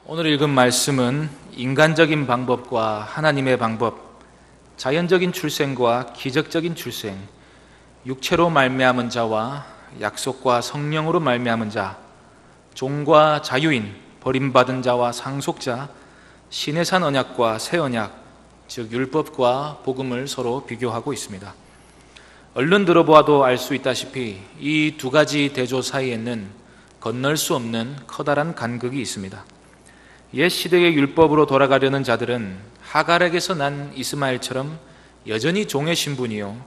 오늘 읽은 말씀은 인간적인 방법과 하나님의 방법, 자연적인 출생과 기적적인 출생, 육체로 말미암은 자와 약속과 성령으로 말미암은 자, 종과 자유인, 버림받은 자와 상속자, 신의 산 언약과 새 언약, 즉 율법과 복음을 서로 비교하고 있습니다. 얼른 들어보아도 알 수 있다시피 이 두 가지 대조 사이에는 건널 수 없는 커다란 간극이 있습니다. 옛 시대의 율법으로 돌아가려는 자들은 하갈에게서 난 이스마엘처럼 여전히 종의 신분이요,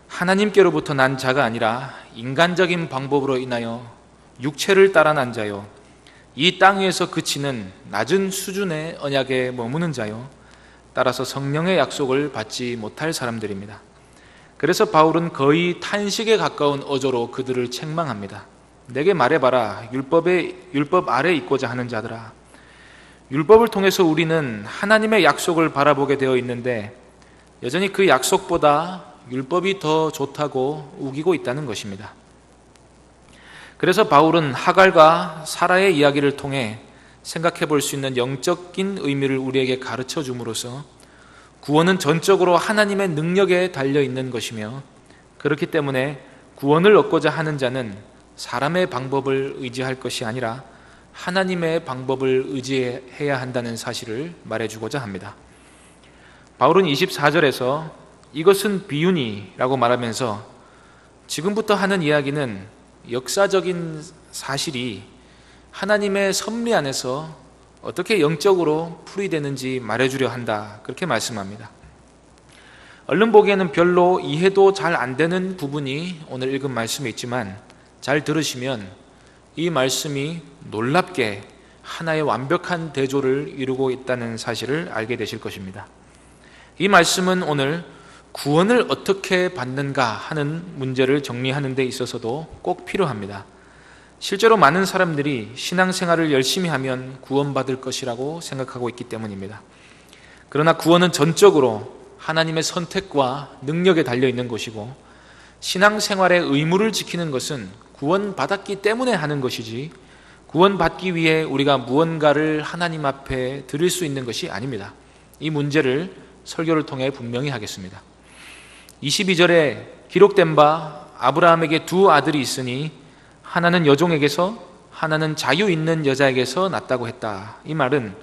하나님께로부터 난 자가 아니라 인간적인 방법으로 인하여 육체를 따라 난 자요, 이 땅 위에서 그치는 낮은 수준의 언약에 머무는 자요, 따라서 성령의 약속을 받지 못할 사람들입니다. 그래서 바울은 거의 탄식에 가까운 어조로 그들을 책망합니다. 내게 말해봐라, 율법 아래 있고자 하는 자들아. 율법을 통해서 우리는 하나님의 약속을 바라보게 되어 있는데 여전히 그 약속보다 율법이 더 좋다고 우기고 있다는 것입니다. 그래서 바울은 하갈과 사라의 이야기를 통해 생각해 볼 수 있는 영적인 의미를 우리에게 가르쳐 줌으로써 구원은 전적으로 하나님의 능력에 달려 있는 것이며, 그렇기 때문에 구원을 얻고자 하는 자는 사람의 방법을 의지할 것이 아니라 하나님의 방법을 의지해야 한다는 사실을 말해주고자 합니다. 바울은 24절에서 이것은 비유니라고 말하면서 지금부터 하는 이야기는 역사적인 사실이 하나님의 섭리 안에서 어떻게 영적으로 풀이되는지 말해주려 한다, 그렇게 말씀합니다. 얼른 보기에는 별로 이해도 잘 안 되는 부분이 오늘 읽은 말씀에 있지만 잘 들으시면 이 말씀이 놀랍게 하나의 완벽한 대조를 이루고 있다는 사실을 알게 되실 것입니다. 이 말씀은 오늘 구원을 어떻게 받는가 하는 문제를 정리하는 데 있어서도 꼭 필요합니다. 실제로 많은 사람들이 신앙생활을 열심히 하면 구원받을 것이라고 생각하고 있기 때문입니다. 그러나 구원은 전적으로 하나님의 선택과 능력에 달려 있는 것이고, 신앙생활의 의무를 지키는 것은 구원받았기 때문에 하는 것이지 구원받기 위해 우리가 무언가를 하나님 앞에 드릴 수 있는 것이 아닙니다. 이 문제를 설교를 통해 분명히 하겠습니다. 22절에 기록된 바 아브라함에게 두 아들이 있으니 하나는 여종에게서 하나는 자유 있는 여자에게서 났다고 했다. 이 말은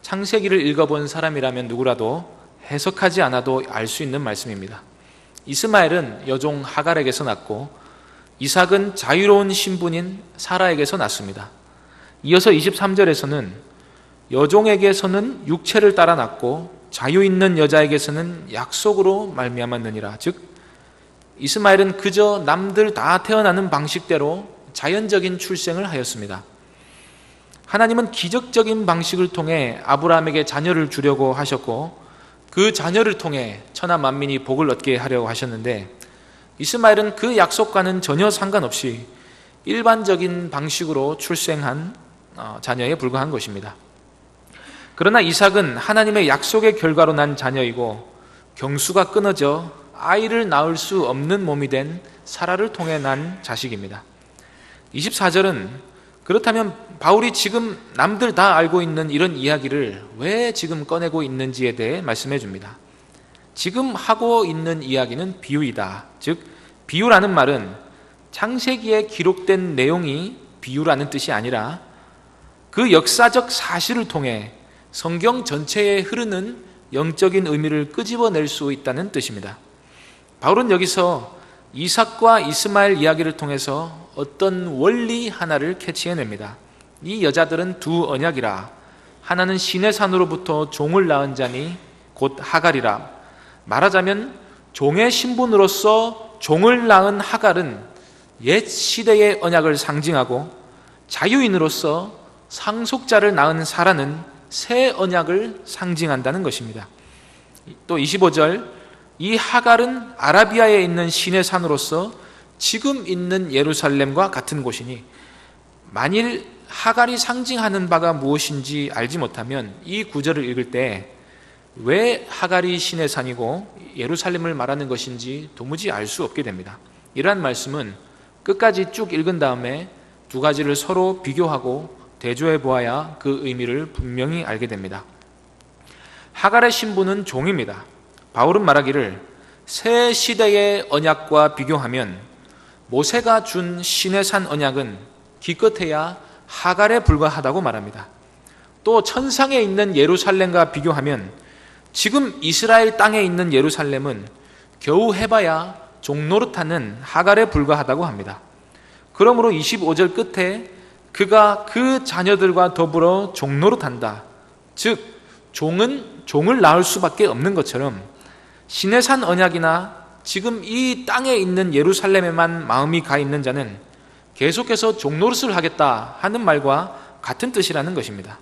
창세기를 읽어본 사람이라면 누구라도 해석하지 않아도 알 수 있는 말씀입니다. 이스마엘은 여종 하갈에게서 났고 이삭은 자유로운 신분인 사라에게서 났습니다. 이어서 23절에서는 여종에게서는 육체를 따라 났고 자유 있는 여자에게서는 약속으로 말미암았느니라. 즉 이스마엘은 그저 남들 다 태어나는 방식대로 자연적인 출생을 하였습니다. 하나님은 기적적인 방식을 통해 아브라함에게 자녀를 주려고 하셨고 그 자녀를 통해 천하 만민이 복을 얻게 하려고 하셨는데, 이스마엘은 그 약속과는 전혀 상관없이 일반적인 방식으로 출생한 자녀에 불과한 것입니다. 그러나 이삭은 하나님의 약속의 결과로 난 자녀이고 경수가 끊어져 아이를 낳을 수 없는 몸이 된 사라를 통해 난 자식입니다. 24절은 그렇다면 바울이 지금 남들 다 알고 있는 이런 이야기를 왜 지금 꺼내고 있는지에 대해 말씀해 줍니다. 지금 하고 있는 이야기는 비유이다. 즉 비유라는 말은 창세기에 기록된 내용이 비유라는 뜻이 아니라 그 역사적 사실을 통해 성경 전체에 흐르는 영적인 의미를 끄집어낼 수 있다는 뜻입니다. 바울은 여기서 이삭과 이스마엘 이야기를 통해서 어떤 원리 하나를 캐치해냅니다. 이 여자들은 두 언약이라. 하나는 신의 산으로부터 종을 낳은 자니 곧 하갈이라. 말하자면 종의 신분으로서 종을 낳은 하갈은 옛 시대의 언약을 상징하고, 자유인으로서 상속자를 낳은 사라는 새 언약을 상징한다는 것입니다. 또 25절, 이 하갈은 아라비아에 있는 신의 산으로서 지금 있는 예루살렘과 같은 곳이니, 만일 하갈이 상징하는 바가 무엇인지 알지 못하면 이 구절을 읽을 때 왜 하갈이 신의 산이고 예루살렘을 말하는 것인지 도무지 알 수 없게 됩니다. 이러한 말씀은 끝까지 쭉 읽은 다음에 두 가지를 서로 비교하고 대조해 보아야 그 의미를 분명히 알게 됩니다. 하갈의 신부는 종입니다. 바울은 말하기를 새 시대의 언약과 비교하면 모세가 준 시내산 언약은 기껏해야 하갈에 불과하다고 말합니다. 또 천상에 있는 예루살렘과 비교하면 지금 이스라엘 땅에 있는 예루살렘은 겨우 해봐야 종노릇하는 하갈에 불과하다고 합니다. 그러므로 25절 끝에 그가 그 자녀들과 더불어 종노릇한다. 즉 종은 종을 낳을 수밖에 없는 것처럼 시내산 언약이나 지금 이 땅에 있는 예루살렘에만 마음이 가 있는 자는 계속해서 종노릇을 하겠다 하는 말과 같은 뜻이라는 것입니다.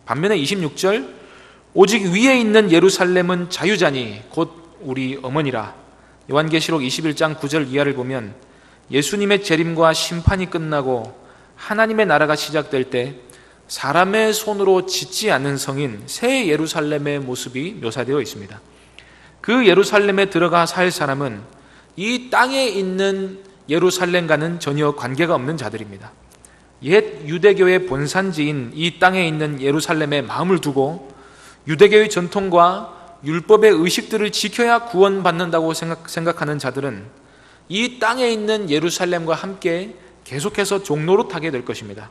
반면에 26절 오직 위에 있는 예루살렘은 자유자니 곧 우리 어머니라. 요한계시록 21장 9절 이하를 보면 예수님의 재림과 심판이 끝나고 하나님의 나라가 시작될 때 사람의 손으로 짓지 않은 성인 새 예루살렘의 모습이 묘사되어 있습니다. 그 예루살렘에 들어가 살 사람은 이 땅에 있는 예루살렘과는 전혀 관계가 없는 자들입니다. 옛 유대교의 본산지인 이 땅에 있는 예루살렘에 마음을 두고 유대교의 전통과 율법의 의식들을 지켜야 구원받는다고 생각하는 자들은 이 땅에 있는 예루살렘과 함께 계속해서 종노릇하게 될 것입니다.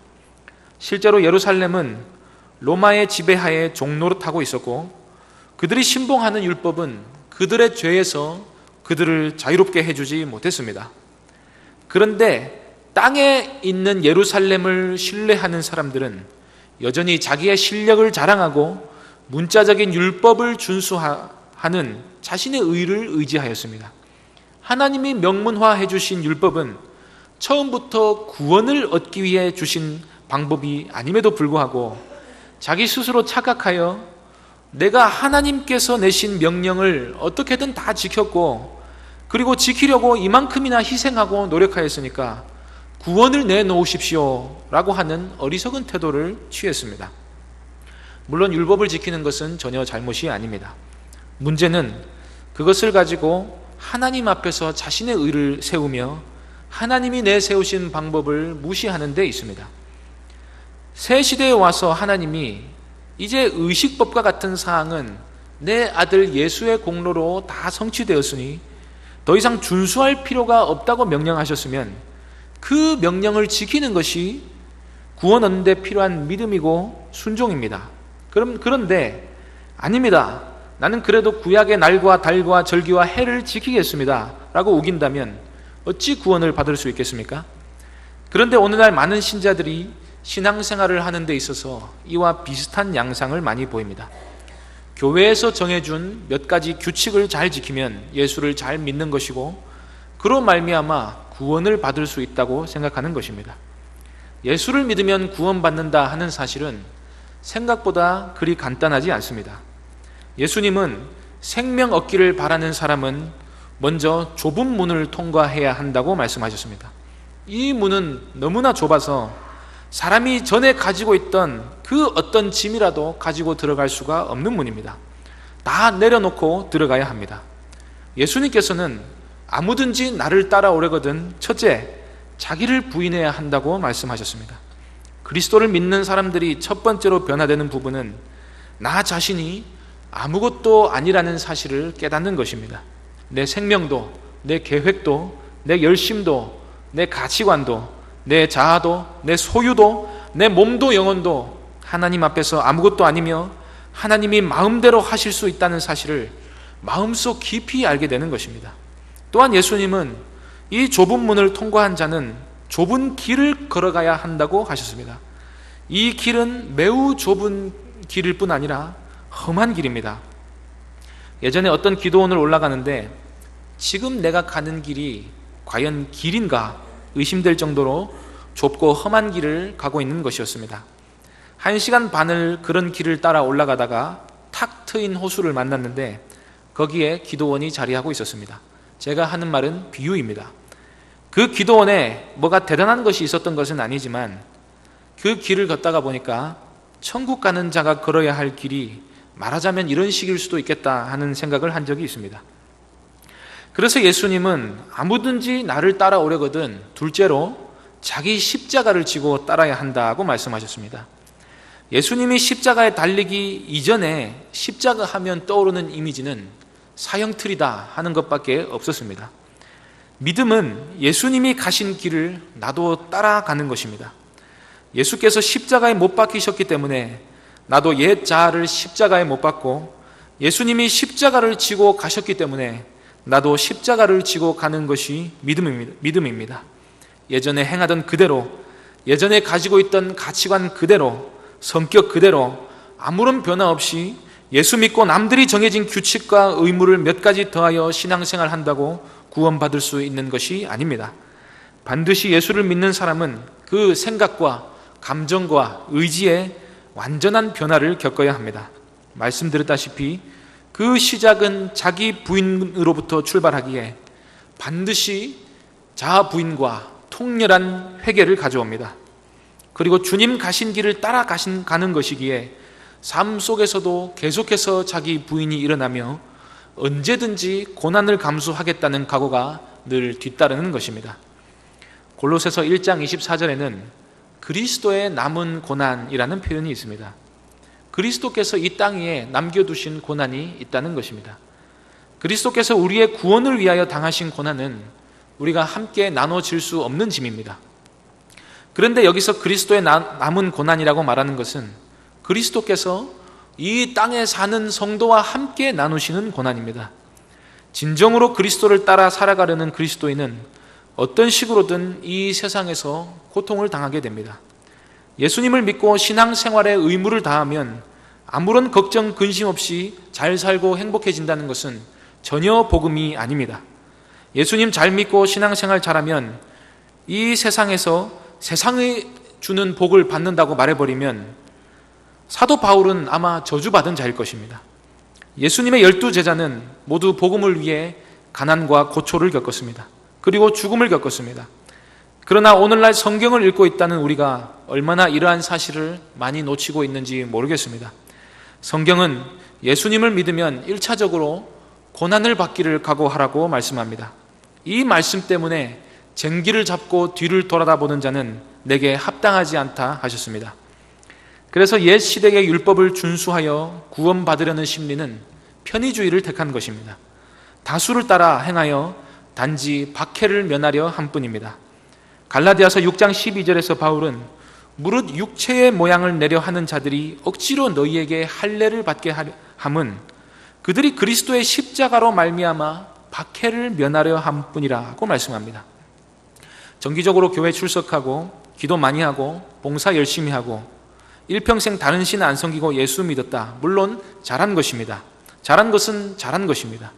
실제로 예루살렘은 로마의 지배하에 종노릇하고 있었고 그들이 신봉하는 율법은 그들의 죄에서 그들을 자유롭게 해주지 못했습니다. 그런데 땅에 있는 예루살렘을 신뢰하는 사람들은 여전히 자기의 실력을 자랑하고 문자적인 율법을 준수하는 자신의 의를 의지하였습니다. 하나님이 명문화해 주신 율법은 처음부터 구원을 얻기 위해 주신 방법이 아님에도 불구하고 자기 스스로 착각하여 내가 하나님께서 내신 명령을 어떻게든 다 지켰고 그리고 지키려고 이만큼이나 희생하고 노력하였으니까 구원을 내놓으십시오 라고 하는 어리석은 태도를 취했습니다. 물론 율법을 지키는 것은 전혀 잘못이 아닙니다. 문제는 그것을 가지고 하나님 앞에서 자신의 의를 세우며 하나님이 내세우신 방법을 무시하는 데 있습니다. 새 시대에 와서 하나님이 이제 의식법과 같은 사항은 내 아들 예수의 공로로 다 성취되었으니 더 이상 준수할 필요가 없다고 명령하셨으면 그 명령을 지키는 것이 구원 얻는 데 필요한 믿음이고 순종입니다. 그런데 아닙니다. 나는 그래도 구약의 날과 달과 절기와 해를 지키겠습니다 라고 우긴다면 어찌 구원을 받을 수 있겠습니까? 그런데 오늘날 많은 신자들이 신앙생활을 하는 데 있어서 이와 비슷한 양상을 많이 보입니다. 교회에서 정해준 몇 가지 규칙을 잘 지키면 예수를 잘 믿는 것이고 그로 말미암아 구원을 받을 수 있다고 생각하는 것입니다. 예수를 믿으면 구원받는다 하는 사실은 생각보다 그리 간단하지 않습니다. 예수님은 생명 얻기를 바라는 사람은 먼저 좁은 문을 통과해야 한다고 말씀하셨습니다. 이 문은 너무나 좁아서 사람이 전에 가지고 있던 그 어떤 짐이라도 가지고 들어갈 수가 없는 문입니다. 다 내려놓고 들어가야 합니다. 예수님께서는 아무든지 나를 따라오려거든 첫째, 자기를 부인해야 한다고 말씀하셨습니다. 그리스도를 믿는 사람들이 첫 번째로 변화되는 부분은 나 자신이 아무것도 아니라는 사실을 깨닫는 것입니다. 내 생명도, 내 계획도, 내 열심도, 내 가치관도, 내 자아도, 내 소유도, 내 몸도 영혼도 하나님 앞에서 아무것도 아니며 하나님이 마음대로 하실 수 있다는 사실을 마음속 깊이 알게 되는 것입니다. 또한 예수님은 이 좁은 문을 통과한 자는 좁은 길을 걸어가야 한다고 하셨습니다. 이 길은 매우 좁은 길일 뿐 아니라 험한 길입니다. 예전에 어떤 기도원을 올라가는데 지금 내가 가는 길이 과연 길인가 의심될 정도로 좁고 험한 길을 가고 있는 것이었습니다. 1시간 반을 그런 길을 따라 올라가다가 탁 트인 호수를 만났는데 거기에 기도원이 자리하고 있었습니다. 제가 하는 말은 비유입니다. 그 기도원에 뭐가 대단한 것이 있었던 것은 아니지만 그 길을 걷다가 보니까 천국 가는 자가 걸어야 할 길이 말하자면 이런 식일 수도 있겠다 하는 생각을 한 적이 있습니다. 그래서 예수님은 아무든지 나를 따라오려거든 둘째로 자기 십자가를 지고 따라야 한다고 말씀하셨습니다. 예수님이 십자가에 달리기 이전에 십자가 하면 떠오르는 이미지는 사형틀이다 하는 것밖에 없었습니다. 믿음은 예수님이 가신 길을 나도 따라가는 것입니다. 예수께서 십자가에 못 박히셨기 때문에 나도 옛 자아를 십자가에 못 박고, 예수님이 십자가를 지고 가셨기 때문에 나도 십자가를 지고 가는 것이 믿음입니다. 예전에 행하던 그대로, 예전에 가지고 있던 가치관 그대로, 성격 그대로 아무런 변화 없이 예수 믿고 남들이 정해진 규칙과 의무를 몇 가지 더하여 신앙생활 한다고 구원받을 수 있는 것이 아닙니다. 반드시 예수를 믿는 사람은 그 생각과 감정과 의지에 완전한 변화를 겪어야 합니다. 말씀드렸다시피 그 시작은 자기 부인으로부터 출발하기에 반드시 자아 부인과 통렬한 회개를 가져옵니다. 그리고 주님 가신 길을 따라가는 것이기에 삶 속에서도 계속해서 자기 부인이 일어나며 언제든지 고난을 감수하겠다는 각오가 늘 뒤따르는 것입니다. 골로새서 1장 24절에는 그리스도의 남은 고난이라는 표현이 있습니다. 그리스도께서 이 땅 위에 남겨두신 고난이 있다는 것입니다. 그리스도께서 우리의 구원을 위하여 당하신 고난은 우리가 함께 나눠질 수 없는 짐입니다. 그런데 여기서 그리스도의 남은 고난이라고 말하는 것은 그리스도께서 이 땅에 사는 성도와 함께 나누시는 고난입니다. 진정으로 그리스도를 따라 살아가려는 그리스도인은 어떤 식으로든 이 세상에서 고통을 당하게 됩니다. 예수님을 믿고 신앙생활의 의무를 다하면 아무런 걱정 근심 없이 잘 살고 행복해진다는 것은 전혀 복음이 아닙니다. 예수님 잘 믿고 신앙생활 잘하면 이 세상에서 세상이 주는 복을 받는다고 말해버리면 사도 바울은 아마 저주받은 자일 것입니다. 예수님의 12제자는 모두 복음을 위해 가난과 고초를 겪었습니다. 그리고 죽음을 겪었습니다. 그러나 오늘날 성경을 읽고 있다는 우리가 얼마나 이러한 사실을 많이 놓치고 있는지 모르겠습니다. 성경은 예수님을 믿으면 1차적으로 고난을 받기를 각오하라고 말씀합니다. 이 말씀 때문에 쟁기를 잡고 뒤를 돌아다보는 자는 내게 합당하지 않다 하셨습니다. 그래서 옛 시대의 율법을 준수하여 구원받으려는 심리는 편의주의를 택한 것입니다. 다수를 따라 행하여 단지 박해를 면하려 한 뿐입니다. 갈라디아서 6장 12절에서 바울은 무릇 육체의 모양을 내려 하는 자들이 억지로 너희에게 할례를 받게 함은 그들이 그리스도의 십자가로 말미암아 박해를 면하려 한 뿐이라고 말씀합니다. 정기적으로 교회 출석하고 기도 많이 하고 봉사 열심히 하고 일평생 다른 신 안 섬기고 예수 믿었다. 물론 잘한 것입니다. 잘한 것은 잘한 것입니다.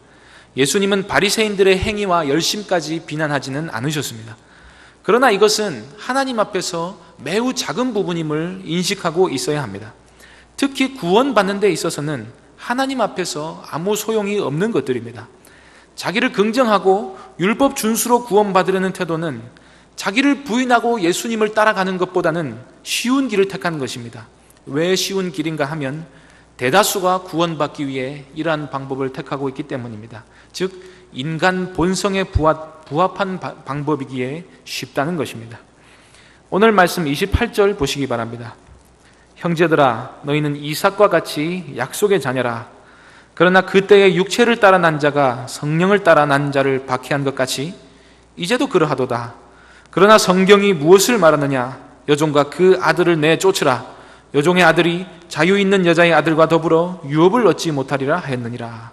예수님은 바리새인들의 행위와 열심까지 비난하지는 않으셨습니다. 그러나 이것은 하나님 앞에서 매우 작은 부분임을 인식하고 있어야 합니다. 특히 구원받는 데 있어서는 하나님 앞에서 아무 소용이 없는 것들입니다. 자기를 긍정하고 율법 준수로 구원받으려는 태도는 자기를 부인하고 예수님을 따라가는 것보다는 쉬운 길을 택하는 것입니다. 왜 쉬운 길인가 하면 대다수가 구원받기 위해 이러한 방법을 택하고 있기 때문입니다. 즉 인간 본성에 부합한 방법이기에 쉽다는 것입니다. 오늘 말씀 28절 보시기 바랍니다. 형제들아 너희는 이삭과 같이 약속의 자녀라. 그러나 그때의 육체를 따라 난 자가 성령을 따라 난 자를 박해한 것 같이 이제도 그러하도다. 그러나 성경이 무엇을 말하느냐? 여종과 그 아들을 내쫓으라. 여종의 아들이 자유 있는 여자의 아들과 더불어 유업을 얻지 못하리라 하였느니라.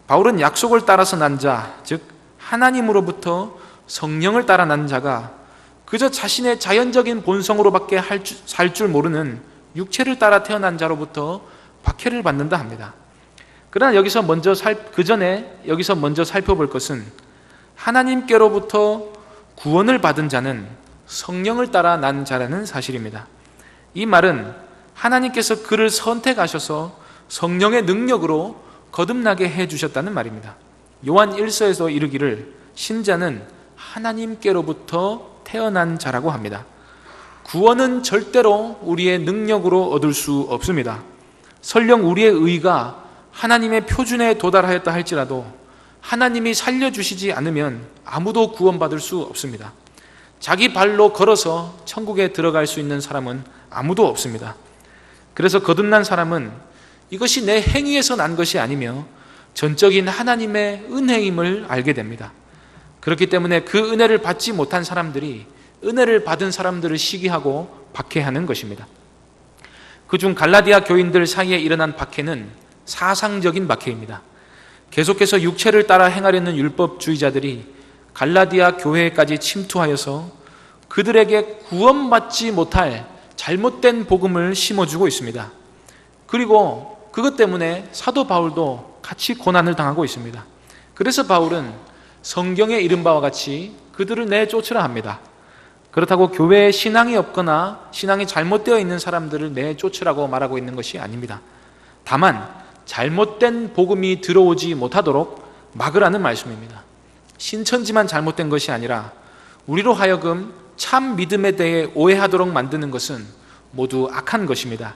바울은 약속을 따라서 난 자, 즉 하나님으로부터 성령을 따라 난 자가 그저 자신의 자연적인 본성으로밖에 살 줄 모르는 육체를 따라 태어난 자로부터 박해를 받는다 합니다. 그러나 여기서 먼저 살펴볼 것은 하나님께로부터 구원을 받은 자는 성령을 따라 난 자라는 사실입니다. 이 말은 하나님께서 그를 선택하셔서 성령의 능력으로 거듭나게 해주셨다는 말입니다. 요한 1서에서 이르기를 신자는 하나님께로부터 태어난 자라고 합니다. 구원은 절대로 우리의 능력으로 얻을 수 없습니다. 설령 우리의 의가 하나님의 표준에 도달하였다 할지라도 하나님이 살려주시지 않으면 아무도 구원받을 수 없습니다. 자기 발로 걸어서 천국에 들어갈 수 있는 사람은 아무도 없습니다. 그래서 거듭난 사람은 이것이 내 행위에서 난 것이 아니며 전적인 하나님의 은혜임을 알게 됩니다. 그렇기 때문에 그 은혜를 받지 못한 사람들이 은혜를 받은 사람들을 시기하고 박해하는 것입니다. 그중 갈라디아 교인들 사이에 일어난 박해는 사상적인 박해입니다. 계속해서 육체를 따라 행하려는 율법주의자들이 갈라디아 교회까지 침투하여서 그들에게 구원받지 못할 잘못된 복음을 심어주고 있습니다. 그리고 그것 때문에 사도 바울도 같이 고난을 당하고 있습니다. 그래서 바울은 성경에 이른 바와 같이 그들을 내쫓으라 합니다. 그렇다고 교회에 신앙이 없거나 신앙이 잘못되어 있는 사람들을 내쫓으라고 말하고 있는 것이 아닙니다. 다만 잘못된 복음이 들어오지 못하도록 막으라는 말씀입니다. 신천지만 잘못된 것이 아니라 우리로 하여금 참 믿음에 대해 오해하도록 만드는 것은 모두 악한 것입니다.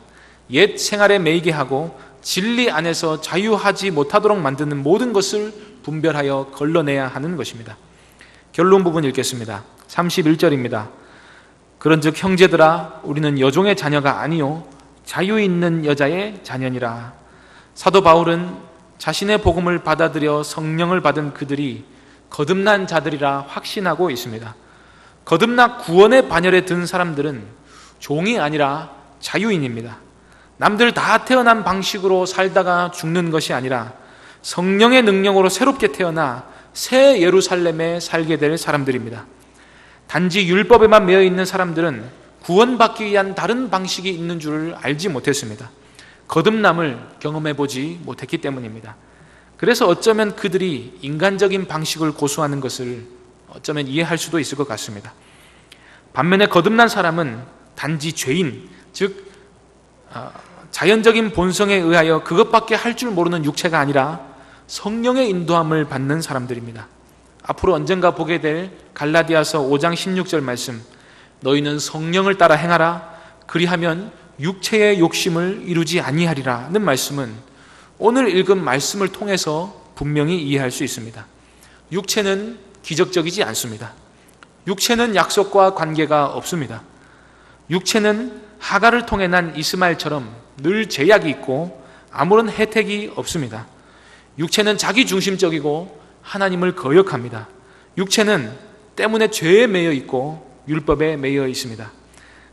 옛 생활에 매이게 하고 진리 안에서 자유하지 못하도록 만드는 모든 것을 분별하여 걸러내야 하는 것입니다. 결론 부분 읽겠습니다. 31절입니다. 그런즉 형제들아 우리는 여종의 자녀가 아니요 자유 있는 여자의 자녀니라. 사도 바울은 자신의 복음을 받아들여 성령을 받은 그들이 거듭난 자들이라 확신하고 있습니다. 거듭나 구원의 반열에 든 사람들은 종이 아니라 자유인입니다. 남들 다 태어난 방식으로 살다가 죽는 것이 아니라 성령의 능력으로 새롭게 태어나 새 예루살렘에 살게 될 사람들입니다. 단지 율법에만 매여 있는 사람들은 구원받기 위한 다른 방식이 있는 줄을 알지 못했습니다. 거듭남을 경험해 보지 못했기 때문입니다. 그래서 어쩌면 그들이 인간적인 방식을 고수하는 것을 어쩌면 이해할 수도 있을 것 같습니다. 반면에 거듭난 사람은 단지 죄인, 즉 자연적인 본성에 의하여 그것밖에 할 줄 모르는 육체가 아니라 성령의 인도함을 받는 사람들입니다. 앞으로 언젠가 보게 될 갈라디아서 5장 16절 말씀, 너희는 성령을 따라 행하라 그리하면 육체의 욕심을 이루지 아니하리라는 말씀은 오늘 읽은 말씀을 통해서 분명히 이해할 수 있습니다. 육체는 기적적이지 않습니다. 육체는 약속과 관계가 없습니다. 육체는 하갈을 통해 난 이스마엘처럼 늘 제약이 있고 아무런 혜택이 없습니다. 육체는 자기중심적이고 하나님을 거역합니다. 육체는 때문에 죄에 매여 있고 율법에 매여 있습니다.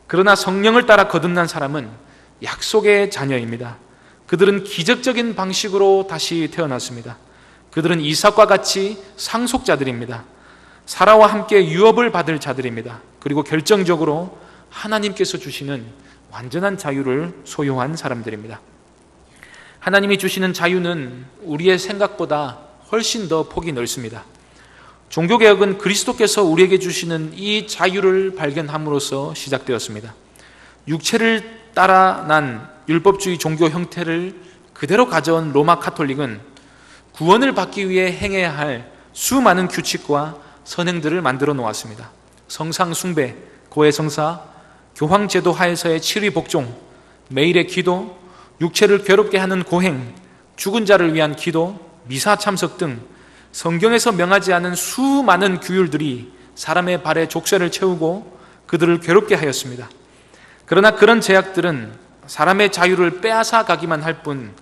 그러나 성령을 따라 거듭난 사람은 약속의 자녀입니다. 그들은 기적적인 방식으로 다시 태어났습니다. 그들은 이삭과 같이 상속자들입니다. 사라와 함께 유업을 받을 자들입니다. 그리고 결정적으로 하나님께서 주시는 완전한 자유를 소유한 사람들입니다. 하나님이 주시는 자유는 우리의 생각보다 훨씬 더 폭이 넓습니다. 종교개혁은 그리스도께서 우리에게 주시는 이 자유를 발견함으로써 시작되었습니다. 육체를 따라 난 율법주의 종교 형태를 그대로 가져온 로마 카톨릭은 구원을 받기 위해 행해야 할 수많은 규칙과 선행들을 만들어 놓았습니다. 성상 숭배, 고해성사, 교황제도 하에서의 칠위 복종, 매일의 기도, 육체를 괴롭게 하는 고행, 죽은 자를 위한 기도, 미사 참석 등 성경에서 명하지 않은 수많은 규율들이 사람의 발에 족쇄를 채우고 그들을 괴롭게 하였습니다. 그러나 그런 제약들은 사람의 자유를 빼앗아 가기만 할 뿐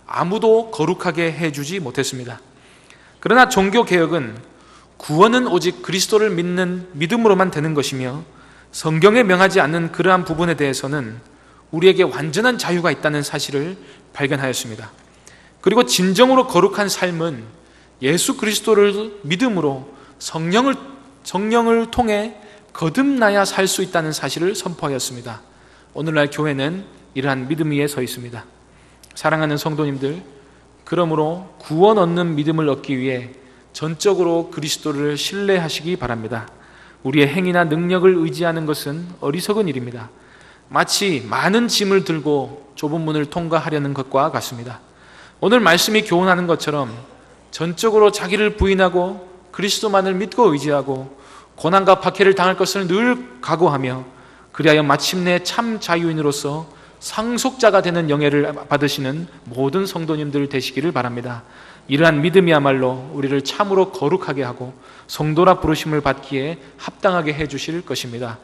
아무도 거룩하게 해주지 못했습니다. 그러나 종교개혁은 구원은 오직 그리스도를 믿는 믿음으로만 되는 것이며 성경에 명하지 않는 그러한 부분에 대해서는 우리에게 완전한 자유가 있다는 사실을 발견하였습니다. 그리고 진정으로 거룩한 삶은 예수 그리스도를 믿음으로 성령을 통해 거듭나야 살 수 있다는 사실을 선포하였습니다. 오늘날 교회는 이러한 믿음 위에 서 있습니다. 사랑하는 성도님들, 그러므로 구원 얻는 믿음을 얻기 위해 전적으로 그리스도를 신뢰하시기 바랍니다. 우리의 행위나 능력을 의지하는 것은 어리석은 일입니다. 마치 많은 짐을 들고 좁은 문을 통과하려는 것과 같습니다. 오늘 말씀이 교훈하는 것처럼 전적으로 자기를 부인하고 그리스도만을 믿고 의지하고 고난과 박해를 당할 것을 늘 각오하며 그리하여 마침내 참 자유인으로서 상속자가 되는 영예를 받으시는 모든 성도님들 되시기를 바랍니다. 이러한 믿음이야말로 우리를 참으로 거룩하게 하고 성도라 부르심을 받기에 합당하게 해 주실 것입니다.